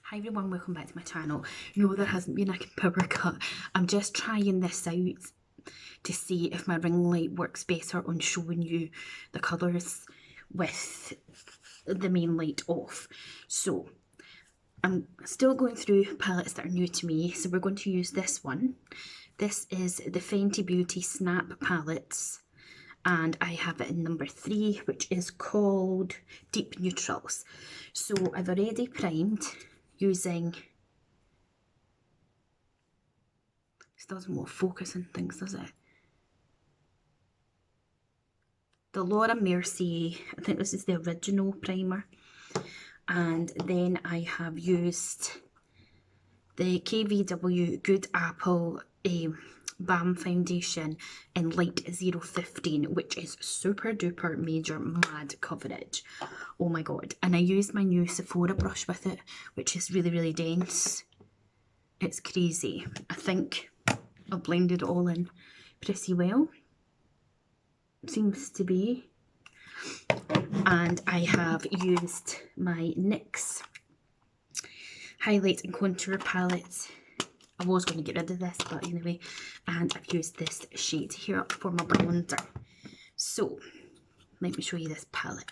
Hi everyone, welcome back to my channel. No, there hasn't been a power cut. I'm just trying this out to see if my ring light works better on showing you the colours with the main light off. So I'm still going through palettes that are new to me, so we're going to use this one. This is the Fenty Beauty Snap palettes, and I have it in number 3, which is called Deep Neutrals. So I've already primed using, this doesn't want to focus on things, does it? The Laura Mercier, I think this is the original primer. And then I have used the KVW Good Apple Balm Foundation in Light 015, which is super duper major mad coverage. Oh my god. And I used my new Sephora brush with it, which is really, really dense. It's crazy. I think I've blended it all in pretty well. Seems to be. And I have used my NYX highlight and contour palette. I was going to get rid of this, but anyway, and I've used this shade here for my bronzer. So let me show you this palette.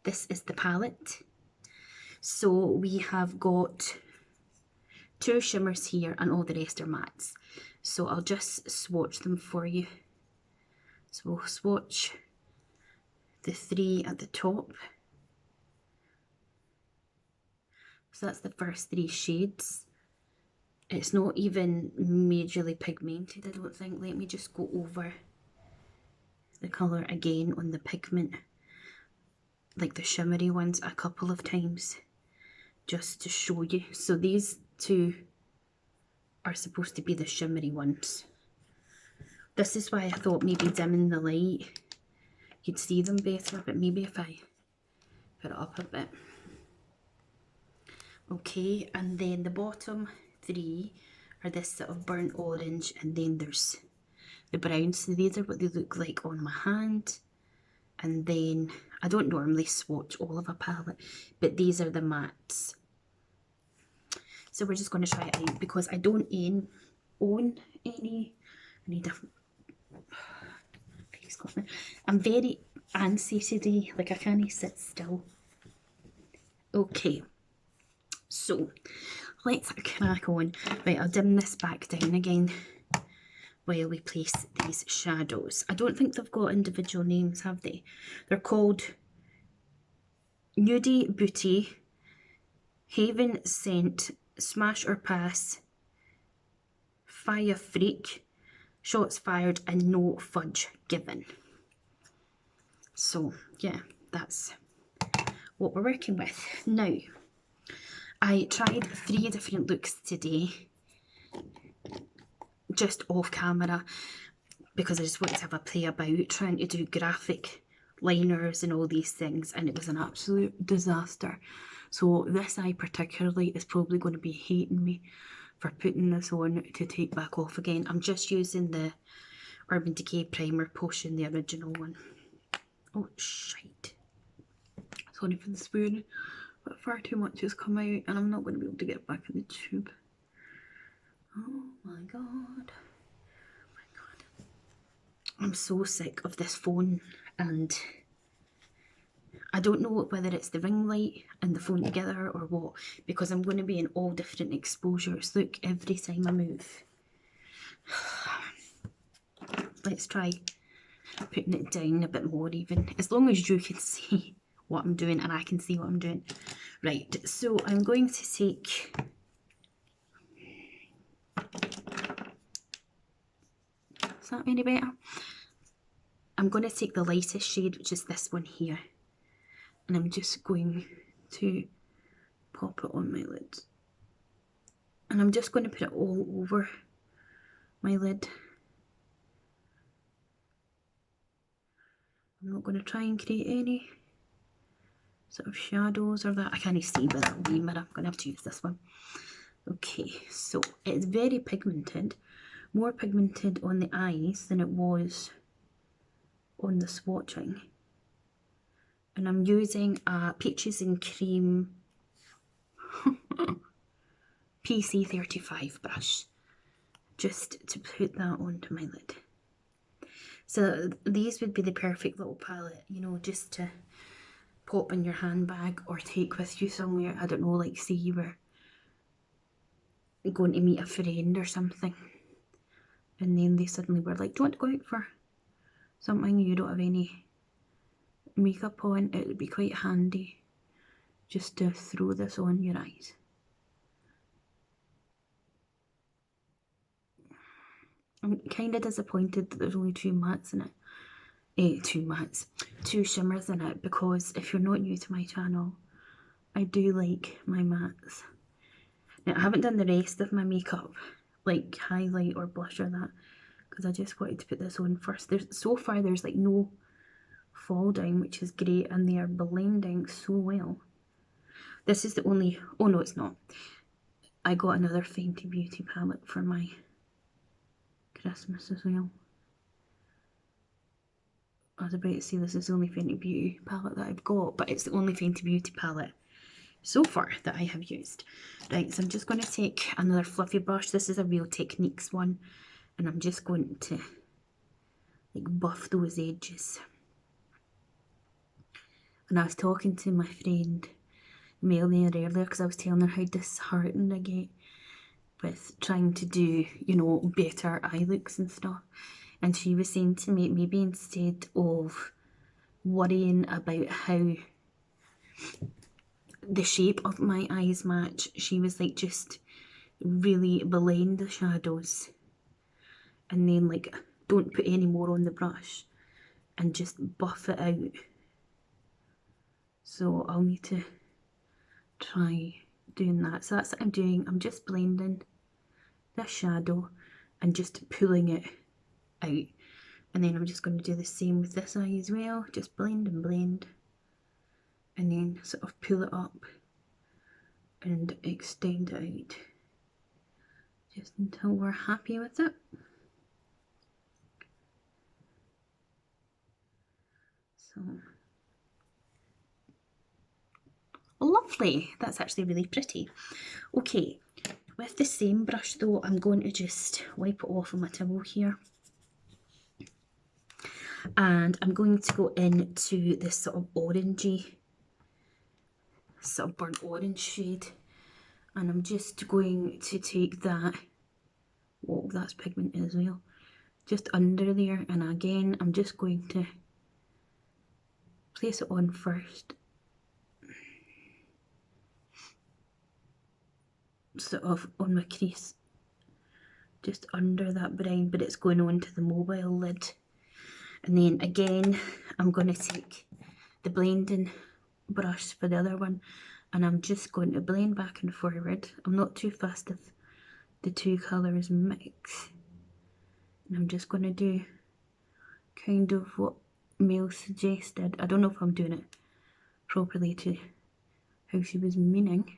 This is the palette. So we have got 2 shimmers here and all the rest are mattes. So I'll just swatch them for you. So we'll swatch the 3 at the top. So that's the first 3 shades. It's not even majorly pigmented, I don't think. Let me just go over the colour again on the pigment, like the shimmery ones, a couple of times, just to show you. So these 2 are supposed to be the shimmery ones. This is why I thought maybe dimming the light, you'd see them better, but maybe if I put it up a bit. Okay, and then the bottom 3 are this sort of burnt orange, and then there's the brown. So these are what they look like on my hand. And then I don't normally swatch all of a palette, but these are the mattes. So we're just going to try it out because I don't own any different. I'm very antsy today, like I can't sit still. Okay, so let's crack on. Right, I'll dim this back down again while we place these shadows. I don't think they've got individual names, have they? They're called Nudie Booty, Haven Scent, Smash or Pass, Fire Freak, Shots Fired, and No Fudge Given. So yeah, that's what we're working with. Now, I tried 3 different looks today, just off camera, because I just wanted to have a play about trying to do graphic liners and all these things, and it was an absolute disaster. So this eye particularly is probably going to be hating me for putting this on to take back off again. I'm just using the Urban Decay Primer Potion, the original one. Oh shite. Sorry for the spoon, but far too much has come out and I'm not going to be able to get it back in the tube. Oh my god. Oh my god. I'm so sick of this phone, and I don't know whether it's the ring light and the phone together or what, because I'm going to be in all different exposures. Look, every time I move. Let's try putting it down a bit more even, as long as you can see what I'm doing and I can see what I'm doing. Right, so I'm going to take is that any better? I'm going to take the lightest shade, which is this one here, and I'm just going to pop it on my lid, and I'm just going to put it all over my lid. I'm not going to try and create any sort of shadows or that. I can't see with that wee mirror. I'm going to have to use this one. Okay, so it's very pigmented, more pigmented on the eyes than it was on the swatching. And I'm using a Peaches and Cream PC35 brush just to put that onto my lid. So these would be the perfect little palette, you know, just to pop in your handbag or take with you somewhere. I don't know, like say you were going to meet a friend or something, and then they suddenly were like, do you want to go out for something, you don't have any makeup on? It would be quite handy just to throw this on your eyes. I'm kind of disappointed that there's only two mattes in it. Two shimmers in it, because if you're not new to my channel, I do like my mattes. Now, I haven't done the rest of my makeup, like highlight or blush or that, because I just wanted to put this on first. So far there's like no fall down, which is great, and they are blending so well. This is the only, oh no it's not, I got another Fenty Beauty palette for my Christmas as well. I was about to say this is the only Fenty Beauty palette that I've got, but it's the only Fenty Beauty palette so far that I have used. Right, so I'm just going to take another fluffy brush. This is a Real Techniques one, and I'm just going to like buff those edges. And I was talking to my friend Melanie earlier, because I was telling her how disheartened I get with trying to do, you know, better eye looks and stuff. And she was saying to me, maybe instead of worrying about how the shape of my eyes match, she was like, just really blend the shadows and then like don't put any more on the brush and just buff it out. So I'll need to try doing that. So that's what I'm doing. I'm just blending this shadow and just pulling it out, and then I'm just going to do the same with this eye as well. Just blend and blend, and then sort of pull it up and extend it out just until we're happy with it. So lovely, that's actually really pretty. Okay, with the same brush though, I'm going to just wipe it off on my towel here. And I'm going to go into this sort of orangey, sort of burnt orange shade. And I'm just going to take that, oh that's pigment as well, just under there. And again, I'm just going to place it on first, sort of on my crease, just under that brown, but it's going on to the mobile lid. And then again, I'm going to take the blending brush for the other one, and I'm just going to blend back and forward. I'm not too fast if the two colours mix. And I'm just going to do kind of what Mel suggested. I don't know if I'm doing it properly to how she was meaning.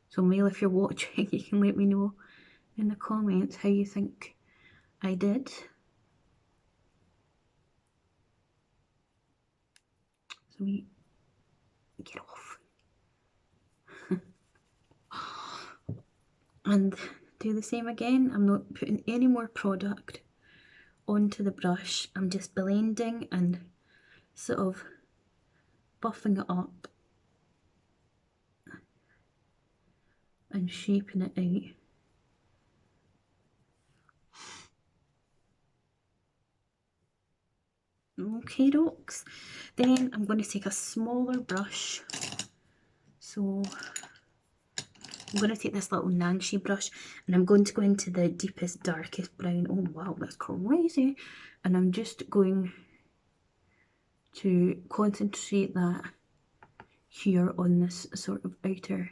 So Mel, if you're watching, you can let me know in the comments how you think I did. So we get off. And do the same again. I'm not putting any more product onto the brush. I'm just blending and sort of buffing it up and shaping it out. Okay dokes. Then I'm going to take a smaller brush. So I'm going to take this little Nancy brush, and I'm going to go into the deepest, darkest brown. Oh wow, that's crazy. And I'm just going to concentrate that here on this sort of outer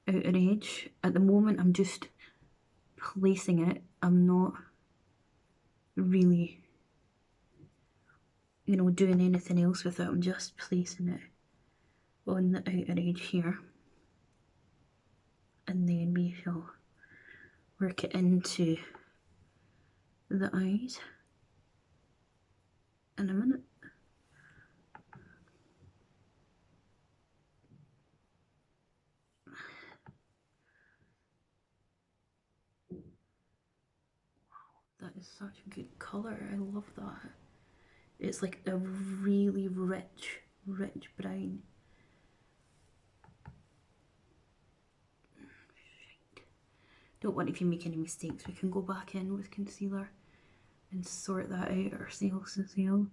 edge. At the moment I'm just placing it. I'm not really, you know, doing anything else with it. I'm just placing it on the outer edge here, and then we shall work it into the eyes in a minute. That is such a good colour. I love that. It's like a really rich brown. Don't worry if you make any mistakes. We can go back in with concealer and sort that out ourselves as well.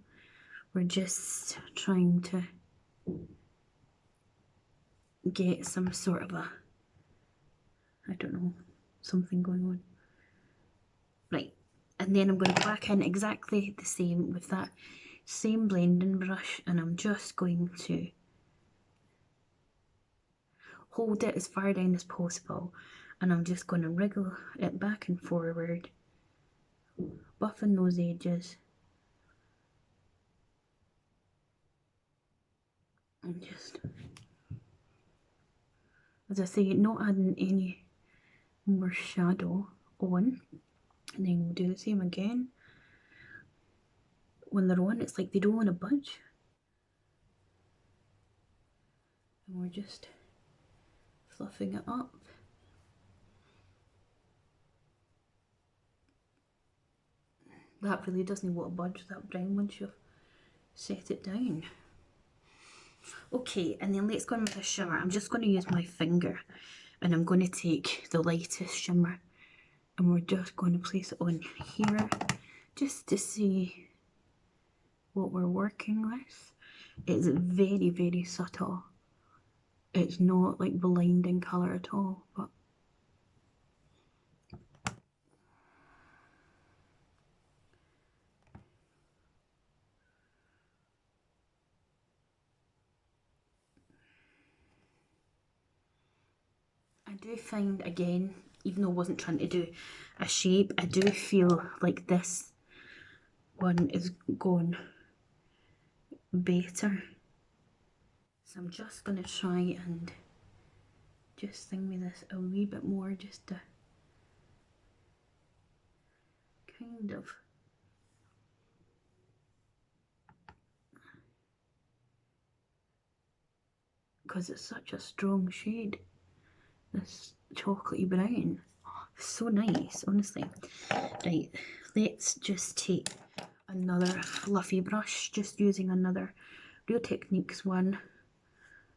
We're just trying to get some sort of a, I don't know, something going on. Right, and then I'm going to go back in exactly the same with that same blending brush, and I'm just going to hold it as far down as possible, and I'm just going to wriggle it back and forward, buffing those edges, and just, as I say, not adding any more shadow on. And then we'll do the same again. When they're on, it's like they don't want to budge. And we're just fluffing it up. That really doesn't want to budge, that brown, once you've set it down. Okay, and then let's go in with a shimmer. I'm just going to use my finger, and I'm going to take the lightest shimmer, and we're just going to place it on here just to see what we're working with. It's very, very subtle. It's not like blinding colour at all, but I do find, again, even though I wasn't trying to do a shape, I do feel like this one is going better. So I'm just going to try and just thing with this a wee bit more, just to kind of because it's such a strong shade, this chocolatey brown. Oh, so nice, honestly. Right, let's just take another fluffy brush, just using another Real Techniques one,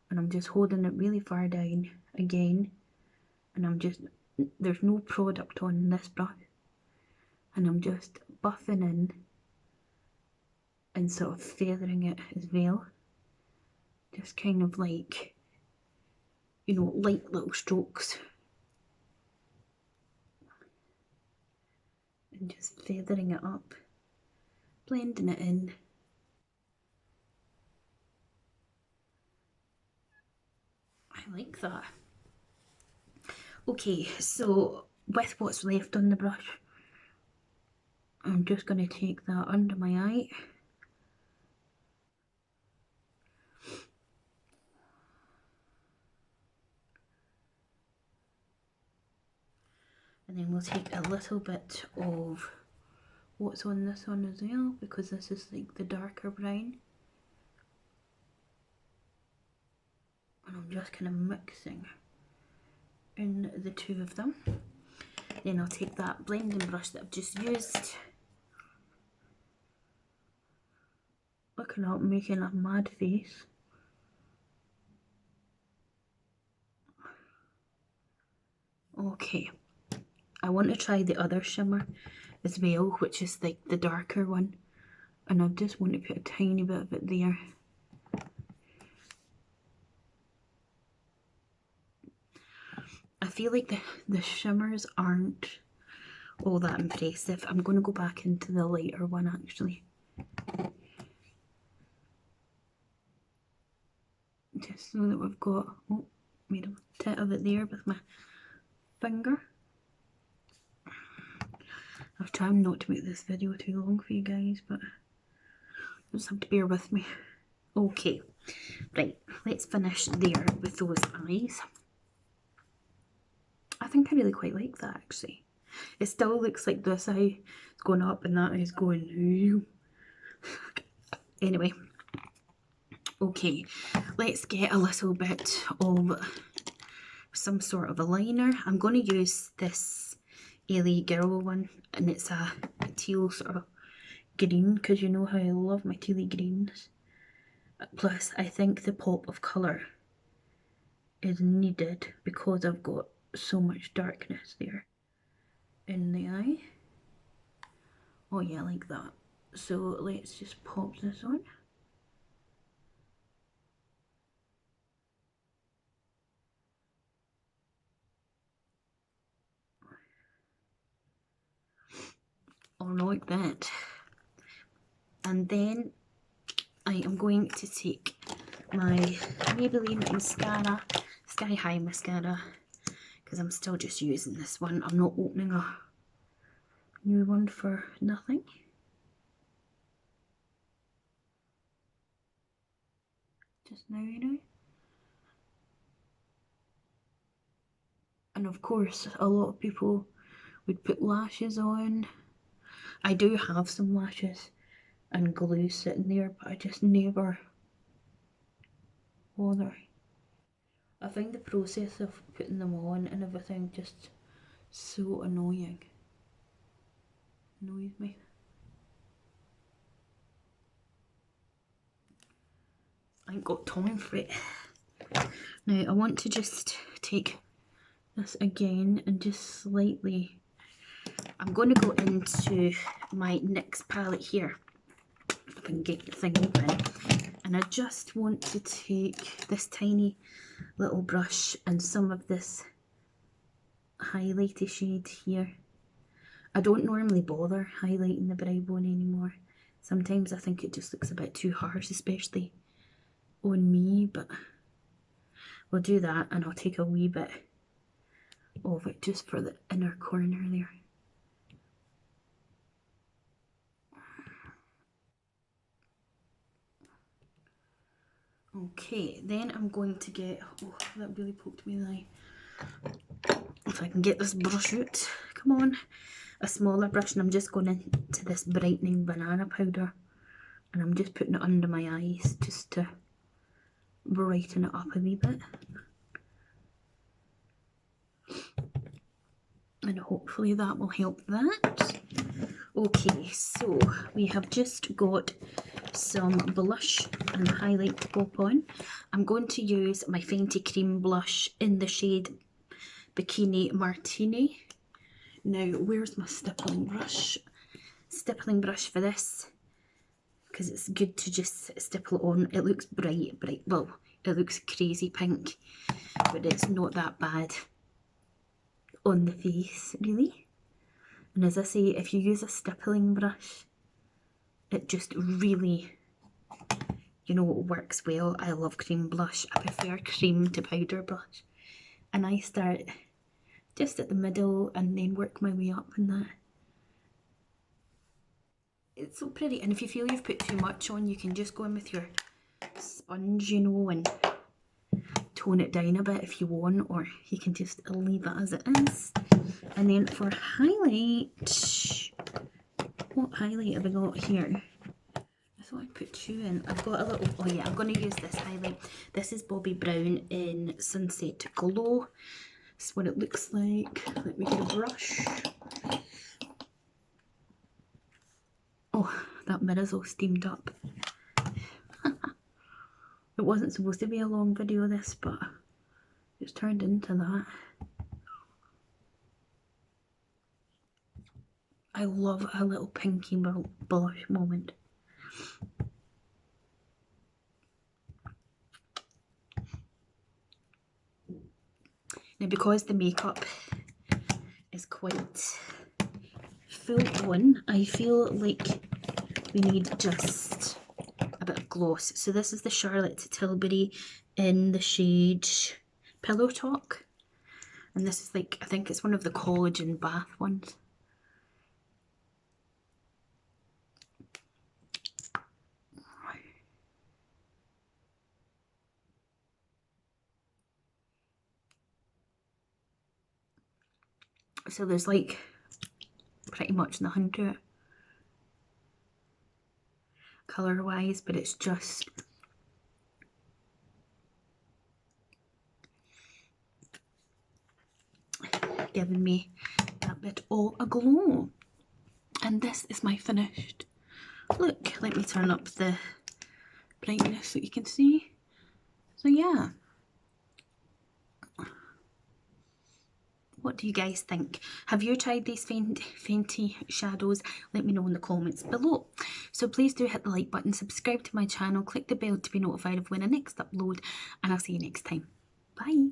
and I'm just holding it really far down again, and I'm just, there's no product on this brush, and I'm just buffing in and sort of feathering it as well, just kind of like, you know, light little strokes, and just feathering it up, blending it in. I like that. Okay, so with what's left on the brush, I'm just going to take that under my eye. And then we'll take a little bit of what's on this one as well, because this is like the darker brown. And I'm just kind of mixing in the two of them. Then I'll take that blending brush that I've just used. Looking up, making a mad face. Okay, I want to try the other shimmer as well, which is like the darker one. And I just want to put a tiny bit of it there. I feel like the shimmers aren't all that impressive. I'm going to go back into the lighter one actually. Just so that we've got, oh, made a tit of it there with my finger. I've tried not to make this video too long for you guys, but you just have to bear with me. Okay, right, let's finish there with those eyes. I think I really quite like that actually. It still looks like this eye is going up and that eye is going, ew. Anyway, okay, let's get a little bit of some sort of a liner. I'm going to use this LA Girl one, and it's a teal sort of green, because you know how I love my tealy greens. Plus, I think the pop of colour is needed because I've got so much darkness there in the eye. Oh yeah, like that. So let's just pop this on. Or like that. And then I am going to take my Maybelline mascara, Sky High mascara, because I'm still just using this one. I'm not opening a new one for nothing. Just now, you know. And of course, a lot of people would put lashes on. I do have some lashes and glue sitting there, but I just never bother. I find the process of putting them on and everything just so annoying. Annoys me. I ain't got time for it. Now I want to just take this again and just slightly, I'm going to go into my NYX palette here, if I can get the thing open, and I just want to take this tiny little brush and some of this highlighty shade here. I don't normally bother highlighting the brow bone anymore. Sometimes I think it just looks a bit too harsh, especially on me, but we'll do that, and I'll take a wee bit of it just for the inner corner there. Okay, then I'm going to get, oh, that really poked me in the eye. If I can get this brush out, come on. A smaller brush, and I'm just going into this brightening banana powder, and I'm just putting it under my eyes just to brighten it up a wee bit. And hopefully that will help that. Okay, so we have just got some blush and highlight to pop on. I'm going to use my Fenty cream blush in the shade Bikini Martini. Now, where's my stippling brush? Stippling brush for this, because it's good to just stipple it on. It looks bright, well, it looks crazy pink, but it's not that bad on the face, really. And as I say, if you use a stippling brush, it just really, you know, works well. I love cream blush. I prefer cream to powder blush. And I start just at the middle and then work my way up in that. It's so pretty. And if you feel you've put too much on, you can just go in with your sponge, you know, and tone it down a bit if you want, or you can just leave it as it is. And then for highlight, what highlight have I got here? I thought I'd put two in. I've got a little, oh yeah, I'm going to use this highlight. This is Bobbi Brown in Sunset Glow. This is what it looks like. Let me get a brush. Oh, that mirror's all steamed up. It wasn't supposed to be a long video, this, but it's turned into that. I love a little pinky blush moment. Now, because the makeup is quite full on, I feel like we need just a bit of gloss. So this is the Charlotte Tilbury in the shade Pillow Talk. And this is like, I think it's one of the collagen bath ones. So there's like pretty much nothing to it colour wise, but it's just giving me that bit of a glow. And this is my finished look. Let me turn up the brightness so you can see. So yeah, what do you guys think? Have you tried these Fenty shadows? Let me know in the comments below. So please do hit the like button, subscribe to my channel, click the bell to be notified of when I next upload, and I'll see you next time. Bye.